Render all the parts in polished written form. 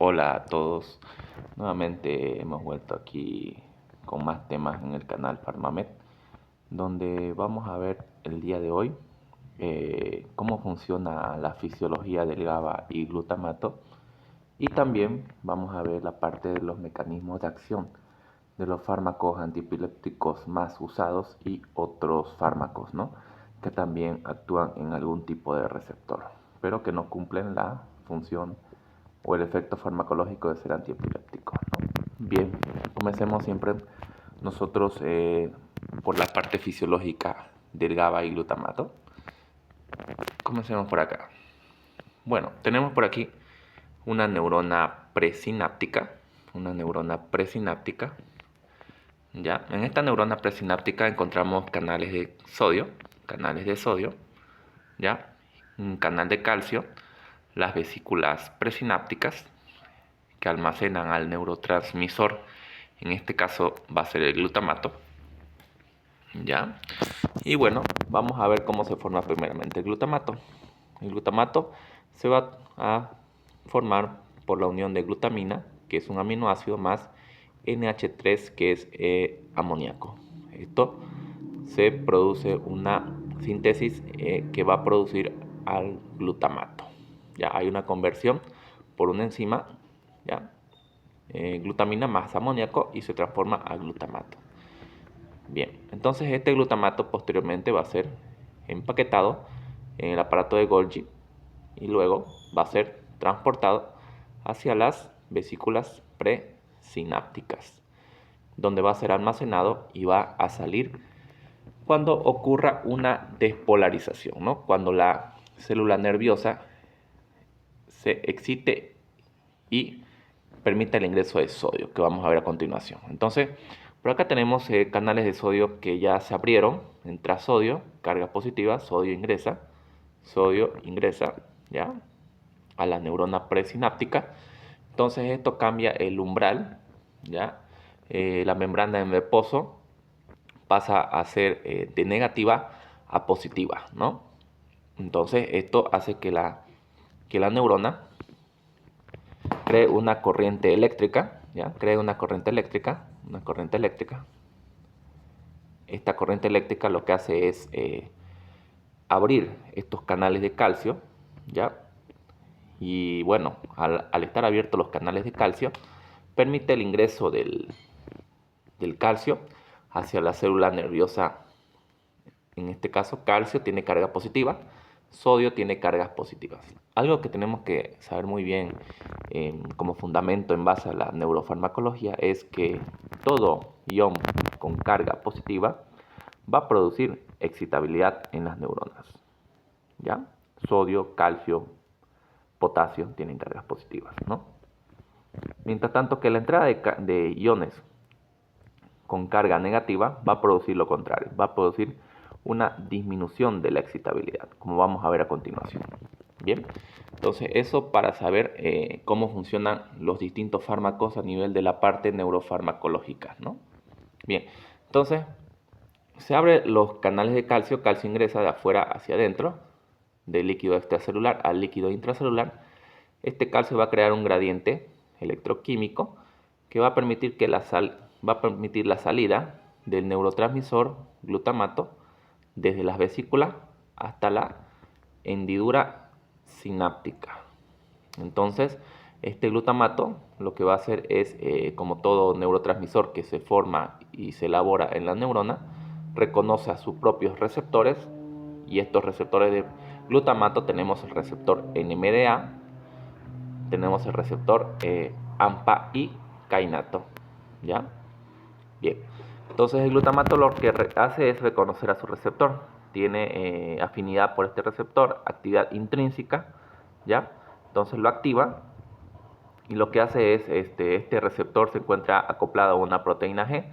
Hola a todos, nuevamente hemos vuelto aquí con más temas en el canal Farmamed, donde vamos a ver el día de hoy cómo funciona la fisiología del GABA y glutamato, y también vamos a ver la parte de los mecanismos de acción de los fármacos antiepilépticos más usados y otros fármacos, ¿no? Que también actúan en algún tipo de receptor, pero que no cumplen la función o el efecto farmacológico de ser antiepiléptico, ¿no? Bien, comencemos siempre nosotros por la parte fisiológica del GABA y glutamato. Comencemos por acá. Bueno, tenemos por aquí una neurona presináptica, ¿ya? En esta neurona presináptica encontramos canales de sodio, ¿ya? Un canal de calcio, las vesículas presinápticas que almacenan al neurotransmisor, en este caso va a ser el glutamato, ¿ya? Y bueno, vamos a ver cómo se forma primeramente el glutamato. El glutamato se va a formar por la unión de glutamina, que es un aminoácido, más NH3, que es amoníaco. Esto se produce una síntesis que va a producir al glutamato. Ya hay una conversión por una enzima, ya, glutamina más amoníaco, y se transforma a glutamato. Bien, entonces este glutamato posteriormente va a ser empaquetado en el aparato de Golgi y luego va a ser transportado hacia las vesículas presinápticas, donde va a ser almacenado y va a salir cuando ocurra una despolarización, ¿no? Cuando la célula nerviosa se excite y permite el ingreso de sodio, que vamos a ver a continuación. Entonces, por acá tenemos canales de sodio que ya se abrieron. Entra sodio, carga positiva, sodio ingresa, ¿ya? A la neurona presináptica. Entonces esto cambia el umbral, ¿ya? La membrana en reposo pasa a ser de negativa a positiva, ¿no? Entonces esto hace que la neurona cree una corriente eléctrica, ¿ya? Crea una corriente eléctrica. Esta corriente eléctrica lo que hace es abrir estos canales de calcio, ¿ya? Y bueno, al estar abiertos los canales de calcio, permite el ingreso del calcio hacia la célula nerviosa. En este caso, calcio tiene carga positiva, sodio tiene cargas positivas. Algo que tenemos que saber muy bien como fundamento en base a la neurofarmacología es que todo ion con carga positiva va a producir excitabilidad en las neuronas, ¿ya? Sodio, calcio, potasio tienen cargas positivas, ¿no? Mientras tanto que la entrada de iones con carga negativa va a producir lo contrario, va a producir una disminución de la excitabilidad, como vamos a ver a continuación. Bien, entonces eso para saber cómo funcionan los distintos fármacos a nivel de la parte neurofarmacológica, ¿no? Bien, entonces se abren los canales de calcio, calcio ingresa de afuera hacia adentro, del líquido extracelular al líquido intracelular. Este calcio va a crear un gradiente electroquímico que va a permitir la salida del neurotransmisor glutamato desde las vesículas hasta la hendidura sináptica. Entonces, este glutamato lo que va a hacer es, como todo neurotransmisor que se forma y se elabora en la neurona, reconoce a sus propios receptores, y estos receptores de glutamato tenemos el receptor NMDA, tenemos el receptor AMPA y kainato, ¿ya? Bien, entonces el glutamato lo que hace es reconocer a su receptor, tiene afinidad por este receptor, actividad intrínseca, ¿ya? Entonces lo activa, y lo que hace es, este receptor se encuentra acoplado a una proteína G.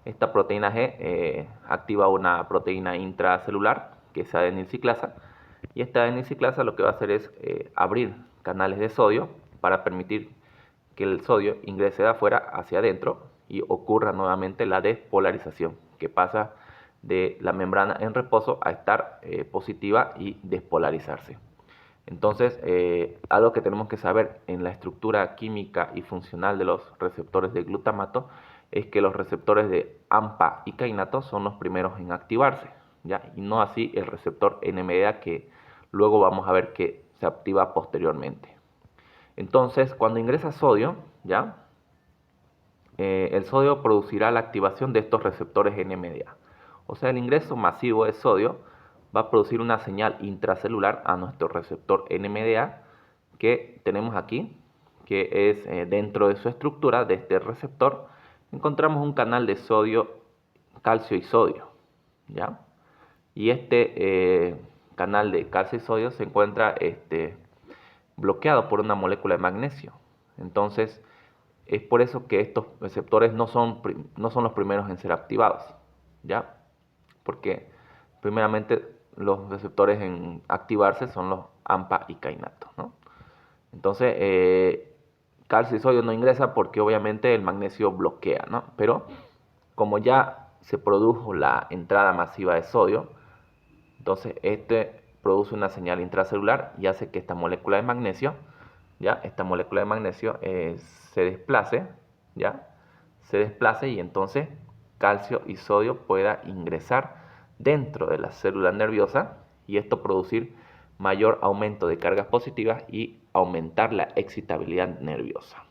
Esta proteína G activa una proteína intracelular, que es adenilciclasa, y esta adenilciclasa lo que va a hacer es abrir canales de sodio para permitir que el sodio ingrese de afuera hacia adentro y ocurra nuevamente la despolarización, que pasa de la membrana en reposo a estar positiva y despolarizarse. Entonces, algo que tenemos que saber en la estructura química y funcional de los receptores de glutamato es que los receptores de AMPA y kainato son los primeros en activarse, ¿ya? Y no así el receptor NMDA, que luego vamos a ver que se activa posteriormente. Entonces, cuando ingresa sodio, ¿ya? El sodio producirá la activación de estos receptores NMDA. O sea, el ingreso masivo de sodio va a producir una señal intracelular a nuestro receptor NMDA que tenemos aquí, que es dentro de su estructura de este receptor, encontramos un canal de sodio, calcio y sodio, ¿ya? Y este canal de calcio y sodio se encuentra bloqueado por una molécula de magnesio. Entonces, es por eso que estos receptores no son los primeros en ser activados, ¿ya? Porque primeramente los receptores en activarse son los AMPA y kainato, ¿no? Entonces, calcio y sodio no ingresa porque obviamente el magnesio bloquea, ¿no? Pero como ya se produjo la entrada masiva de sodio, entonces produce una señal intracelular y hace que esta molécula de magnesio, ¿ya? Esta molécula de magnesio se desplace, ¿ya? Se desplace y entonces calcio y sodio pueda ingresar dentro de la célula nerviosa y esto producir mayor aumento de cargas positivas y aumentar la excitabilidad nerviosa,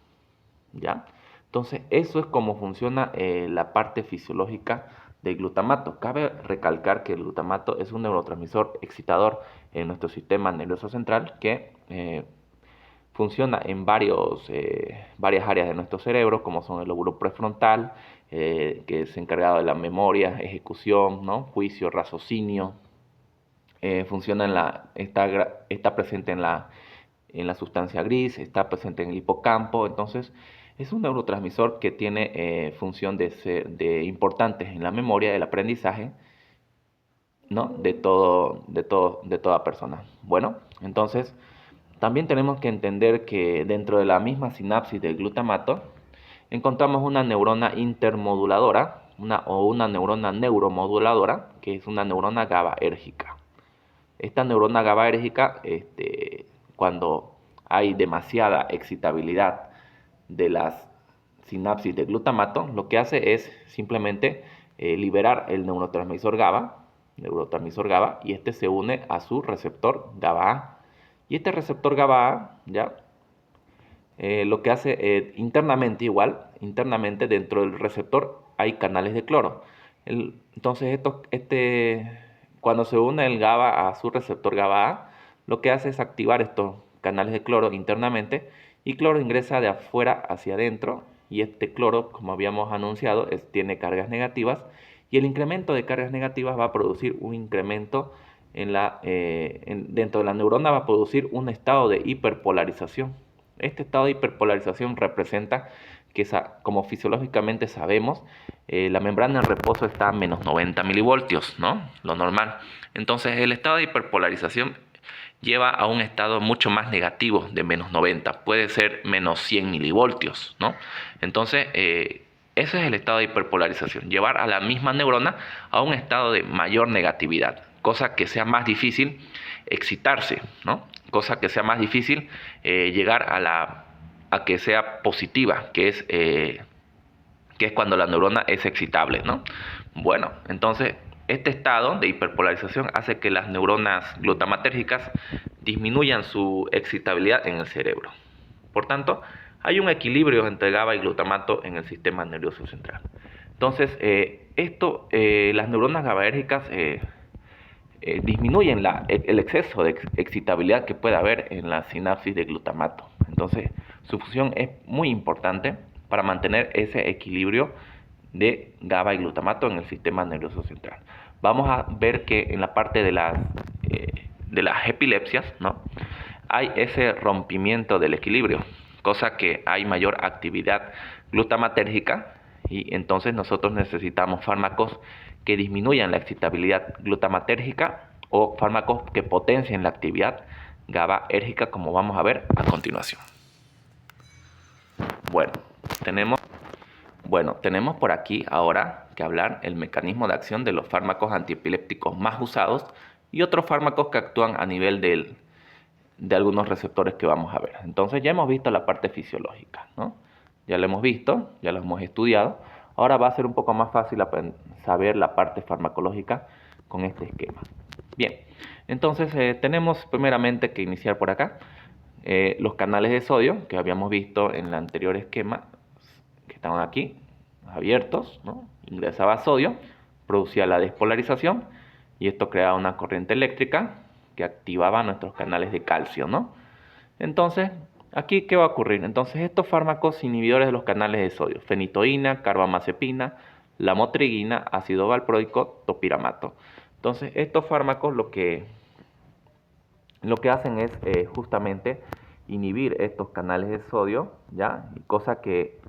¿ya? Entonces, eso es como funciona la parte fisiológica del glutamato. Cabe recalcar que el glutamato es un neurotransmisor excitador en nuestro sistema nervioso central que funciona en varias áreas de nuestro cerebro, como son el lóbulo prefrontal, que es encargado de la memoria, ejecución, ¿no? Juicio, raciocinio. Está presente en la sustancia gris, está presente en el hipocampo. Entonces, es un neurotransmisor que tiene función de importantes en la memoria, del aprendizaje, ¿no? De toda persona. Bueno, entonces también tenemos que entender que dentro de la misma sinapsis del glutamato encontramos una neurona intermoduladora o una neurona neuromoduladora, que es una neurona GABAérgica. Esta neurona GABAérgica, cuando hay demasiada excitabilidad de las sinapsis de glutamato, lo que hace es simplemente liberar el neurotransmisor GABA, y este se une a su receptor GABA-A. Y este receptor GABA-A, ¿ya? Lo que hace internamente dentro del receptor hay canales de cloro. Entonces, cuando se une el GABA a su receptor GABA-A, lo que hace es activar estos canales de cloro internamente y cloro ingresa de afuera hacia adentro y este cloro, como habíamos anunciado, tiene cargas negativas y el incremento de cargas negativas va a producir un incremento dentro de la neurona, va a producir un estado de hiperpolarización. Este estado de hiperpolarización representa que, como fisiológicamente sabemos, la membrana en reposo está a menos 90 milivoltios, ¿no? Lo normal. Entonces, el estado de hiperpolarización lleva a un estado mucho más negativo de menos 90. Puede ser menos 100 milivoltios, ¿no? Entonces, ese es el estado de hiperpolarización. Llevar a la misma neurona a un estado de mayor negatividad, cosa que sea más difícil excitarse, ¿no? Cosa que sea más difícil llegar a que sea positiva, que es cuando la neurona es excitable, ¿no? Bueno, entonces este estado de hiperpolarización hace que las neuronas glutamatérgicas disminuyan su excitabilidad en el cerebro. Por tanto, hay un equilibrio entre GABA y glutamato en el sistema nervioso central. Entonces, las neuronas GABAérgicas disminuyen el exceso de excitabilidad que puede haber en la sinapsis de glutamato. Entonces, su función es muy importante para mantener ese equilibrio de GABA y glutamato en el sistema nervioso central. Vamos a ver que en la parte de las epilepsias, ¿no? Hay ese rompimiento del equilibrio, cosa que hay mayor actividad glutamatérgica y entonces nosotros necesitamos fármacos que disminuyan la excitabilidad glutamatérgica o fármacos que potencien la actividad GABAérgica, como vamos a ver a continuación. Tenemos por aquí ahora que hablar el mecanismo de acción de los fármacos antiepilépticos más usados y otros fármacos que actúan a nivel de algunos receptores que vamos a ver. Entonces ya hemos visto la parte fisiológica, ¿no? Ya lo hemos visto, ya lo hemos estudiado. Ahora va a ser un poco más fácil saber la parte farmacológica con este esquema. Bien, entonces tenemos primeramente que iniciar por acá. Los canales de sodio que habíamos visto en el anterior esquema, que estaban aquí, abiertos, ¿no? Ingresaba sodio, producía la despolarización y esto creaba una corriente eléctrica que activaba nuestros canales de calcio, ¿no? Entonces, aquí, ¿qué va a ocurrir? Entonces, estos fármacos inhibidores de los canales de sodio, fenitoína, carbamazepina, lamotrigina, ácido valproico, topiramato. Entonces, estos fármacos lo que hacen es justamente inhibir estos canales de sodio, ¿ya? Cosa que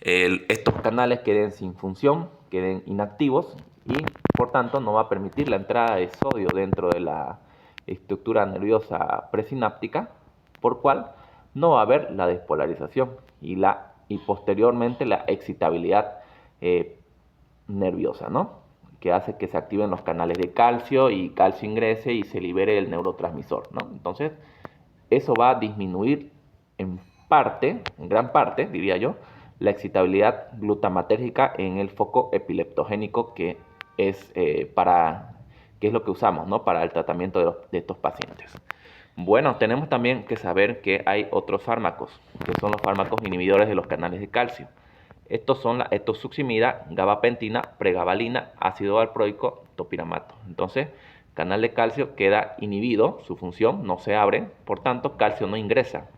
estos canales queden sin función, queden inactivos y por tanto no va a permitir la entrada de sodio dentro de la estructura nerviosa presináptica, por cual no va a haber la despolarización y posteriormente la excitabilidad nerviosa, ¿no? Que hace que se activen los canales de calcio y calcio ingrese y se libere el neurotransmisor, ¿no? Entonces, eso va a disminuir en parte, en gran parte, diría yo, la excitabilidad glutamatérgica en el foco epileptogénico que es, que es lo que usamos, ¿no? Para el tratamiento de estos pacientes. Bueno, tenemos también que saber que hay otros fármacos, que son los fármacos inhibidores de los canales de calcio. Estos son la etosuximida, gabapentina, pregabalina, ácido valproico, topiramato. Entonces, canal de calcio queda inhibido, su función no se abre, por tanto, calcio no ingresa.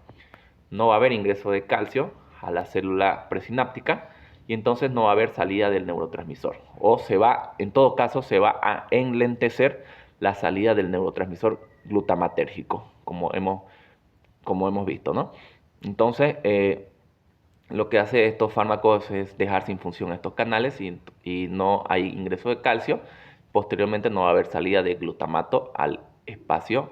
No va a haber ingreso de calcio a la célula presináptica y entonces no va a haber salida del neurotransmisor. O en todo caso, se va a enlentecer la salida del neurotransmisor glutamatérgico, como hemos visto, ¿no? Entonces, lo que hace estos fármacos es dejar sin función estos canales y no hay ingreso de calcio. Posteriormente no va a haber salida de glutamato al espacio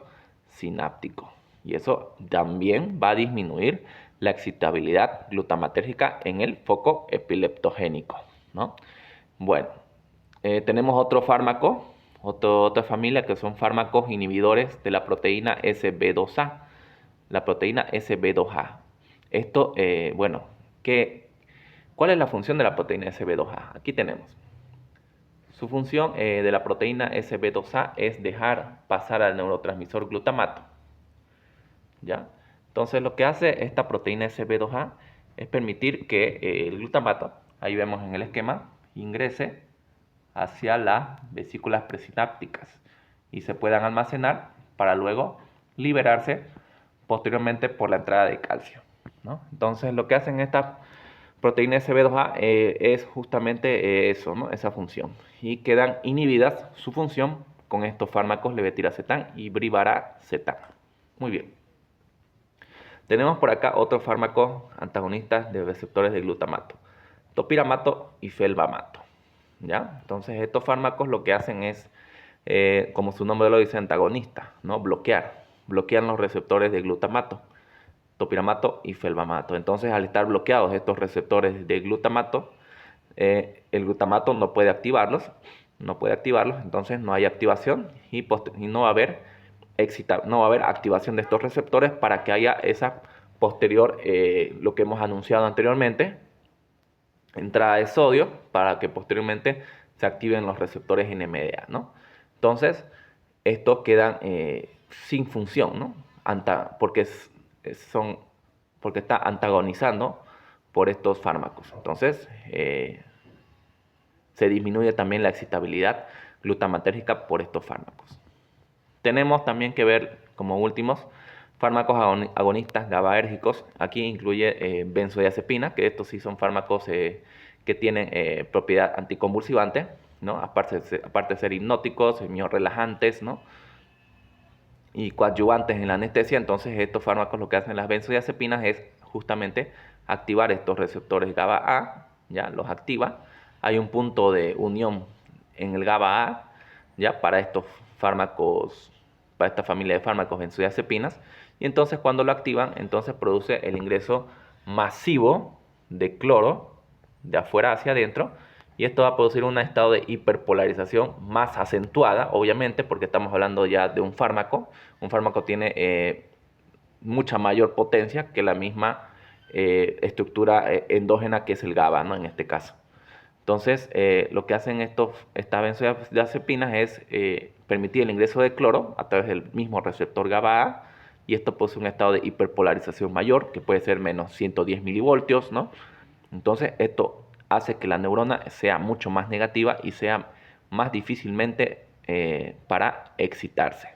sináptico. Y eso también va a disminuir la excitabilidad glutamatérgica en el foco epileptogénico, ¿no? Bueno, tenemos otro fármaco, otra familia que son fármacos inhibidores de la proteína SB2A. La proteína SB2A. Esto, bueno, ¿cuál es la función de la proteína SB2A? Aquí tenemos. Su función de la proteína SB2A es dejar pasar al neurotransmisor glutamato. ¿Ya? Entonces lo que hace esta proteína SB2A es permitir que el glutamato, ahí vemos en el esquema, ingrese hacia las vesículas presinápticas y se puedan almacenar para luego liberarse posteriormente por la entrada de calcio, ¿no? Entonces lo que hacen estas proteínas SB2A es justamente eso, ¿no? Esa función. Y quedan inhibidas su función con estos fármacos levetiracetam y brivaracetam. Muy bien. Tenemos por acá otros fármacos antagonistas de receptores de glutamato, topiramato y felbamato, ¿ya? Entonces estos fármacos lo que hacen es, como su nombre lo dice, antagonista, ¿no? Bloquean los receptores de glutamato, topiramato y felbamato. Entonces, al estar bloqueados estos receptores de glutamato, el glutamato no puede activarlos, entonces no hay activación y no va a haber activación de estos receptores para que haya esa posterior, lo que hemos anunciado anteriormente, entrada de sodio para que posteriormente se activen los receptores NMDA, ¿no? Entonces, estos quedan sin función, ¿no? Porque está antagonizando por estos fármacos. Entonces, se disminuye también la excitabilidad glutamatérgica por estos fármacos. Tenemos también que ver, como últimos, fármacos agonistas GABAérgicos. Aquí incluye benzodiazepina, que estos sí son fármacos que tienen propiedad anticonvulsivante, ¿no? Aparte de ser hipnóticos, semiorrelajantes, ¿no? Y coadyuvantes en la anestesia. Entonces estos fármacos lo que hacen las benzodiazepinas es justamente activar estos receptores GABA-A, ya los activa. Hay un punto de unión en el GABA-A, ya para estos fármacos, para esta familia de fármacos benzodiazepinas, y entonces cuando lo activan, entonces produce el ingreso masivo de cloro de afuera hacia adentro, y esto va a producir un estado de hiperpolarización más acentuada, obviamente, porque estamos hablando ya de un fármaco. Un fármaco tiene mucha mayor potencia que la misma estructura endógena que es el GABA, ¿no? En este caso. Entonces, lo que hacen estas benzodiazepinas es permitir el ingreso de cloro a través del mismo receptor GABA-A, y esto posee un estado de hiperpolarización mayor, que puede ser menos 110 milivoltios, ¿no? Entonces, esto hace que la neurona sea mucho más negativa y sea más difícilmente para excitarse.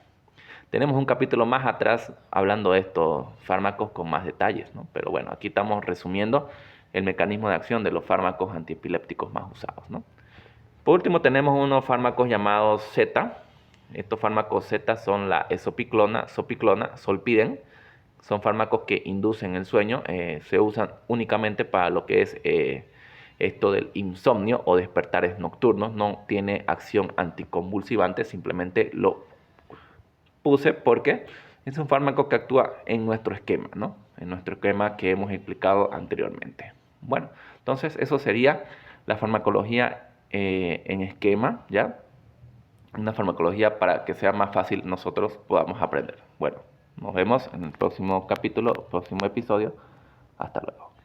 Tenemos un capítulo más atrás hablando de estos fármacos con más detalles, ¿no? Pero bueno, aquí estamos resumiendo el mecanismo de acción de los fármacos antiepilépticos más usados, ¿no? Por último, tenemos unos fármacos llamados Z. Estos fármacos Z son la esopiclona, sopiclona, solpiden. Son fármacos que inducen el sueño. Se usan únicamente para lo que es esto del insomnio o despertares nocturnos. No tiene acción anticonvulsivante, simplemente lo puse porque es un fármaco que actúa en nuestro esquema, ¿no? En nuestro esquema que hemos explicado anteriormente. Bueno, entonces eso sería la farmacología en esquema, ¿ya? Una farmacología para que sea más fácil nosotros podamos aprender. Bueno, nos vemos en el próximo capítulo, próximo episodio. Hasta luego.